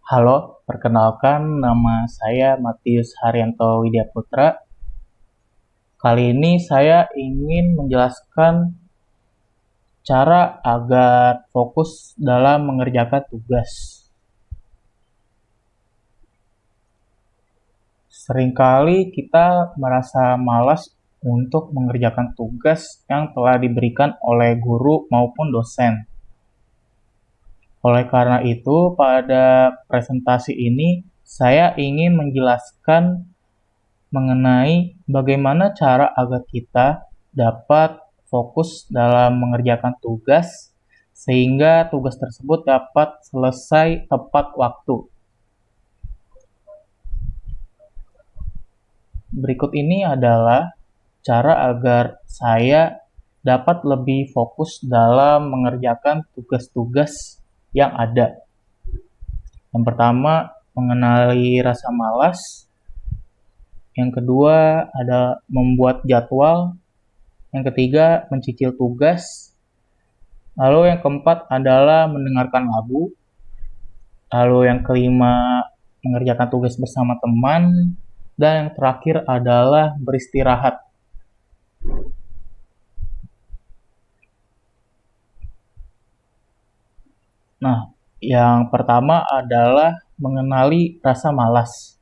Halo, perkenalkan nama saya Matius Haryanto Widya Putra. Kali ini saya ingin menjelaskan cara agar fokus dalam mengerjakan tugas. Seringkali kita merasa malas untuk mengerjakan tugas yang telah diberikan oleh guru maupun dosen. Oleh karena itu, pada presentasi ini saya ingin menjelaskan mengenai bagaimana cara agar kita dapat fokus dalam mengerjakan tugas sehingga tugas tersebut dapat selesai tepat waktu. Berikut ini adalah cara agar saya dapat lebih fokus dalam mengerjakan tugas-tugas yang ada. Yang pertama, mengenali rasa malas. Yang kedua adalah membuat jadwal. Yang ketiga, mencicil tugas. Lalu yang keempat adalah mendengarkan lagu. Lalu yang kelima, mengerjakan tugas bersama teman. Dan yang terakhir adalah beristirahat. Nah, yang pertama adalah mengenali rasa malas.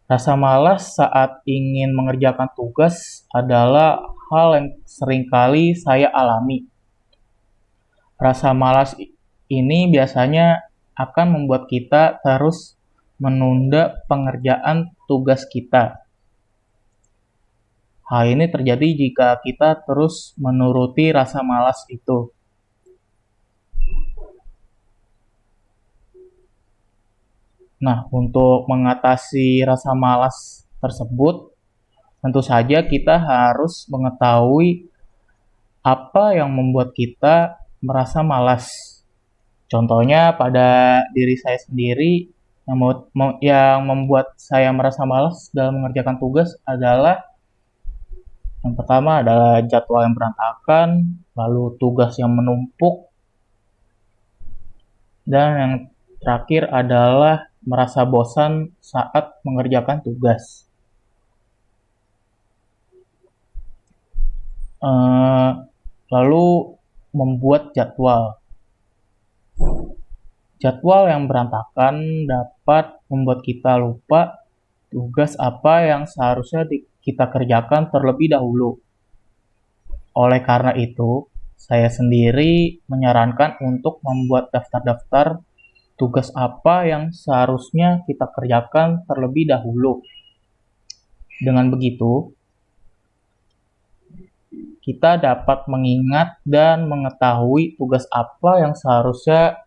Rasa malas saat ingin mengerjakan tugas adalah hal yang seringkali saya alami. Rasa malas ini biasanya akan membuat kita terus menunda pengerjaan tugas kita. Hal ini terjadi jika kita terus menuruti rasa malas itu. Nah, untuk mengatasi rasa malas tersebut, tentu saja kita harus mengetahui apa yang membuat kita merasa malas. Contohnya pada diri saya sendiri, yang membuat saya merasa malas dalam mengerjakan tugas adalah yang pertama adalah jadwal yang berantakan, lalu tugas yang menumpuk, dan yang terakhir adalah merasa bosan saat mengerjakan tugas. Lalu membuat jadwal. Jadwal yang berantakan dapat membuat kita lupa tugas apa yang seharusnya kita kerjakan terlebih dahulu. Oleh karena itu, saya sendiri menyarankan untuk membuat daftar-daftar tugas apa yang seharusnya kita kerjakan terlebih dahulu. Dengan begitu, kita dapat mengingat dan mengetahui tugas apa yang seharusnya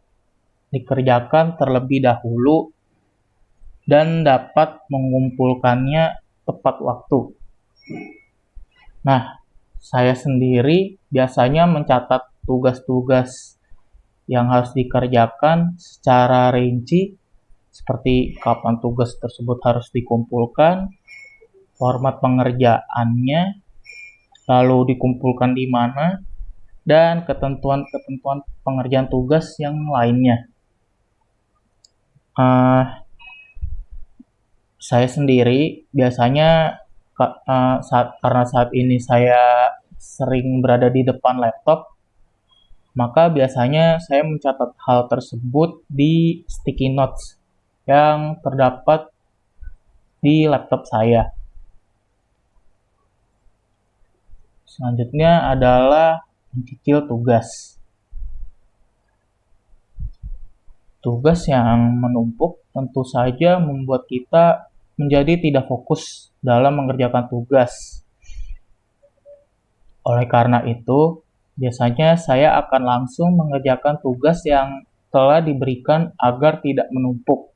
dikerjakan terlebih dahulu dan dapat mengumpulkannya tepat waktu. Nah, saya sendiri biasanya mencatat tugas-tugas yang harus dikerjakan secara rinci, seperti kapan tugas tersebut harus dikumpulkan, format pengerjaannya, lalu dikumpulkan di mana, dan ketentuan-ketentuan pengerjaan tugas yang lainnya. Saya sendiri biasanya karena saat ini saya sering berada di depan laptop, maka biasanya saya mencatat hal tersebut di sticky notes yang terdapat di laptop saya. Selanjutnya adalah mencicil tugas. Tugas yang menumpuk tentu saja membuat kita menjadi tidak fokus dalam mengerjakan tugas. Oleh karena itu, biasanya saya akan langsung mengerjakan tugas yang telah diberikan agar tidak menumpuk.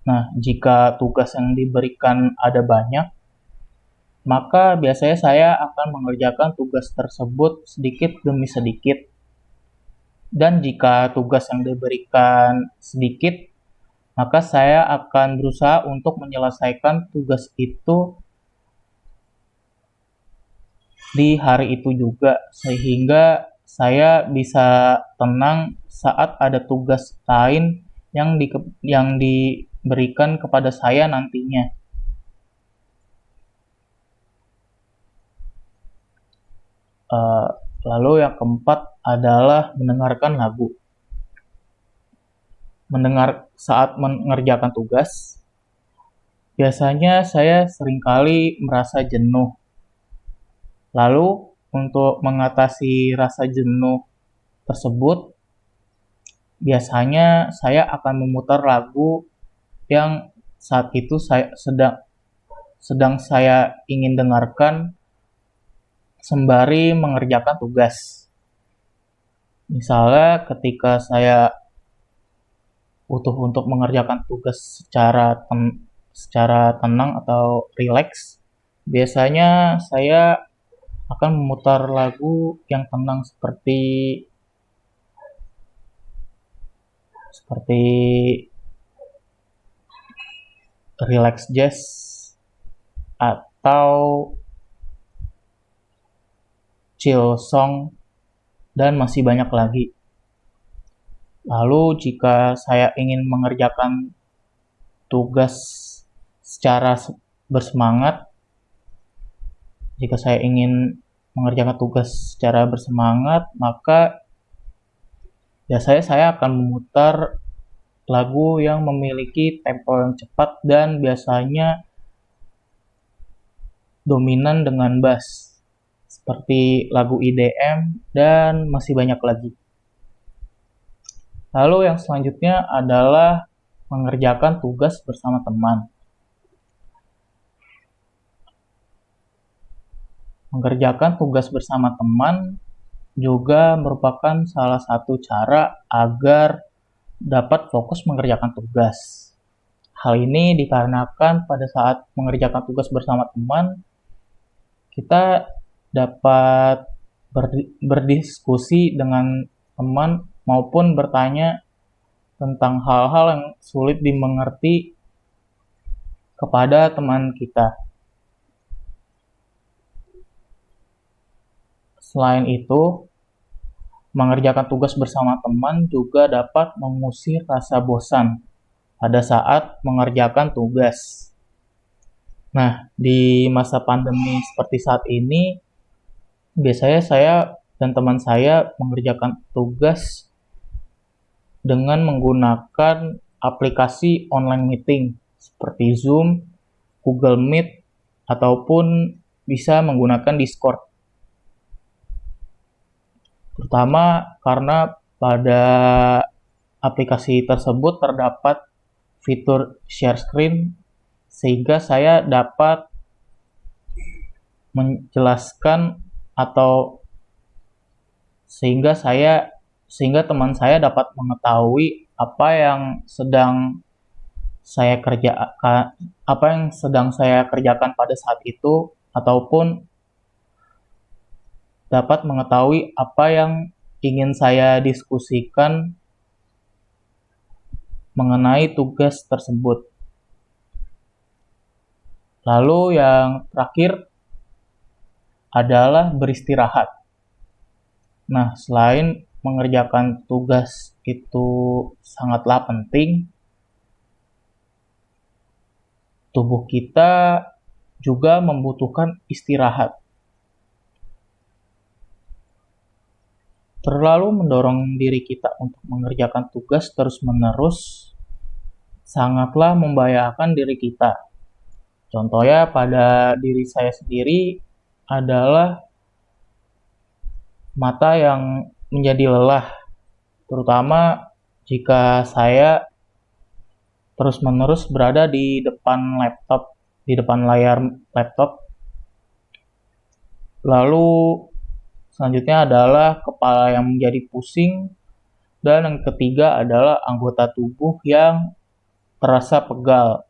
Nah, jika tugas yang diberikan ada banyak, maka biasanya saya akan mengerjakan tugas tersebut sedikit demi sedikit. Dan jika tugas yang diberikan sedikit, maka saya akan berusaha untuk menyelesaikan tugas itu di hari itu juga, sehingga saya bisa tenang saat ada tugas lain yang diberikan kepada saya nantinya. Eh, Lalu yang keempat adalah mendengarkan lagu. Saat mengerjakan tugas, biasanya saya seringkali merasa jenuh. Lalu untuk mengatasi rasa jenuh tersebut, biasanya saya akan memutar lagu yang saat itu saya sedang saya ingin dengarkan sembari mengerjakan tugas. Misalnya ketika saya butuh untuk mengerjakan tugas secara tenang atau rileks, biasanya saya akan memutar lagu yang tenang seperti relax jazz atau chill song dan masih banyak lagi. Lalu jika saya ingin mengerjakan tugas secara bersemangat, jika saya ingin mengerjakan tugas secara bersemangat, maka biasanya saya akan memutar lagu yang memiliki tempo yang cepat dan biasanya dominan dengan bass, seperti lagu EDM dan masih banyak lagi. Lalu yang selanjutnya adalah mengerjakan tugas bersama teman. Mengerjakan tugas bersama teman juga merupakan salah satu cara agar dapat fokus mengerjakan tugas. Hal ini dikarenakan pada saat mengerjakan tugas bersama teman, kita dapat berdiskusi dengan teman maupun bertanya tentang hal-hal yang sulit dimengerti kepada teman kita. Selain itu, mengerjakan tugas bersama teman juga dapat mengusir rasa bosan pada saat mengerjakan tugas. Nah, di masa pandemi seperti saat ini, biasanya saya dan teman saya mengerjakan tugas dengan menggunakan aplikasi online meeting seperti Zoom, Google Meet, ataupun bisa menggunakan Discord. Terutama karena pada aplikasi tersebut terdapat fitur share screen sehingga saya dapat menjelaskan atau sehingga teman saya dapat mengetahui apa yang sedang saya kerjakan pada saat itu ataupun dapat mengetahui apa yang ingin saya diskusikan mengenai tugas tersebut. Lalu yang terakhir adalah beristirahat. Nah, selain mengerjakan tugas itu sangatlah penting, tubuh kita juga membutuhkan istirahat. Terlalu mendorong diri kita untuk mengerjakan tugas terus-menerus sangatlah membahayakan diri kita. Contohnya pada diri saya sendiri adalah mata yang menjadi lelah, terutama jika saya terus-menerus berada di depan layar laptop. Lalu selanjutnya adalah kepala yang menjadi pusing, dan yang ketiga adalah anggota tubuh yang terasa pegal.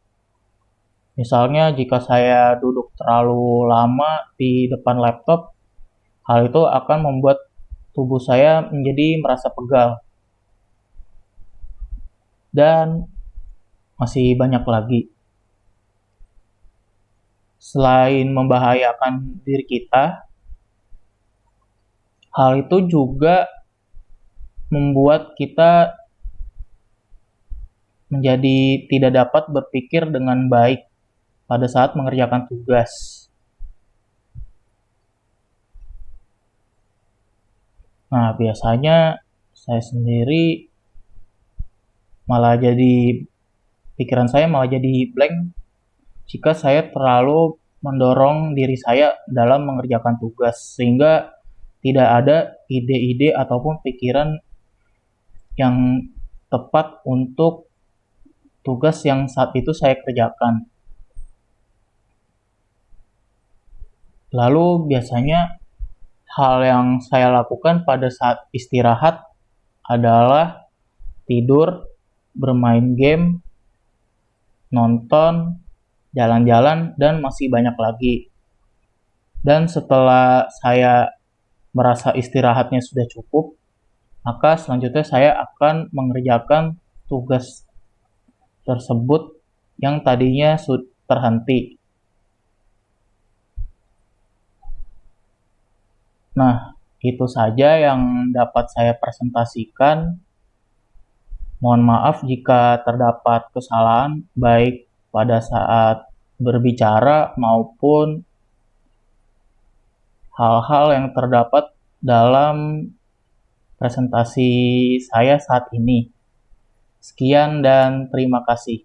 Misalnya jika saya duduk terlalu lama di depan laptop, hal itu akan membuat tubuh saya menjadi merasa pegal. Dan masih banyak lagi. Selain membahayakan diri kita, Hal itu juga membuat kita menjadi tidak dapat berpikir dengan baik pada saat mengerjakan tugas. Nah, biasanya saya sendiri malah jadi pikiran saya malah jadi blank jika saya terlalu mendorong diri saya dalam mengerjakan tugas, sehingga tidak ada ide-ide ataupun pikiran yang tepat untuk tugas yang saat itu saya kerjakan. Lalu biasanya hal yang saya lakukan pada saat istirahat adalah tidur, bermain game, nonton, jalan-jalan, dan masih banyak lagi. Dan setelah saya merasa istirahatnya sudah cukup, maka selanjutnya saya akan mengerjakan tugas tersebut yang tadinya terhenti. Nah, itu saja yang dapat saya presentasikan. Mohon maaf jika terdapat kesalahan baik pada saat berbicara maupun hal-hal yang terdapat dalam presentasi saya saat ini. Sekian dan terima kasih.